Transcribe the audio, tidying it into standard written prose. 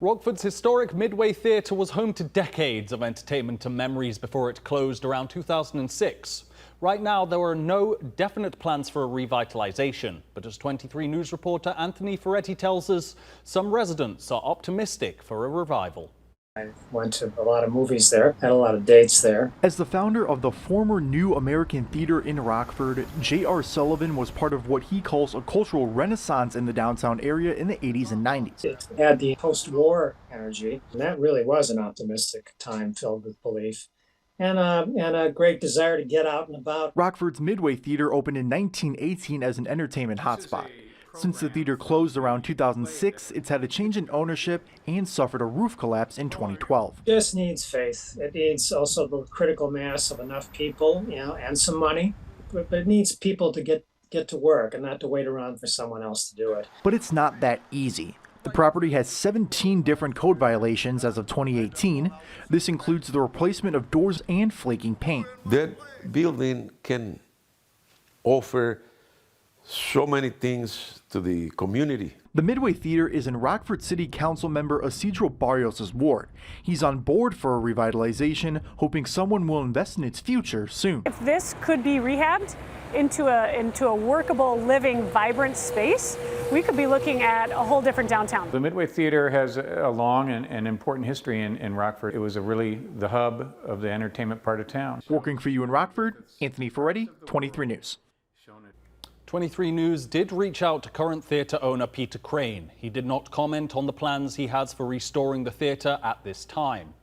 Rockford's historic Midway Theater was home to decades of entertainment and memories before it closed around 2006. Right now, there are no definite plans for a revitalization, but as 23 News reporter Anthony Ferretti tells us, some residents are optimistic for a revival. I went to a lot of movies there, had a lot of dates there. As the founder of the former New American Theater in Rockford, J.R. Sullivan was part of what he calls a cultural renaissance in the downtown area in the 80s and 90s. It had the post-war energy, and that really was an optimistic time filled with belief and a great desire to get out and about. Rockford's Midway Theater opened in 1918 as an entertainment hotspot. Since the theater closed around 2006, it's had a change in ownership and suffered a roof collapse in 2012. It just needs faith. It needs also the critical mass of enough people, and some money. But it needs people to get to work and not to wait around for someone else to do it. But it's not that easy. The property has 17 different code violations as of 2018. This includes the replacement of doors and flaking paint. That building can offer so many things to the community. The Midway Theater is in Rockford City Council member Isidro Barrios' ward. He's on board for a revitalization, hoping someone will invest in its future soon. If this could be rehabbed into a workable, living, vibrant space, we could be looking at a whole different downtown. The Midway Theater has a long and important history in Rockford. It was really the hub of the entertainment part of town. Working for you in Rockford, Anthony Ferretti, 23 News. 23 News did reach out to current theatre owner Peter Crane. He did not comment on the plans he has for restoring the theatre at this time.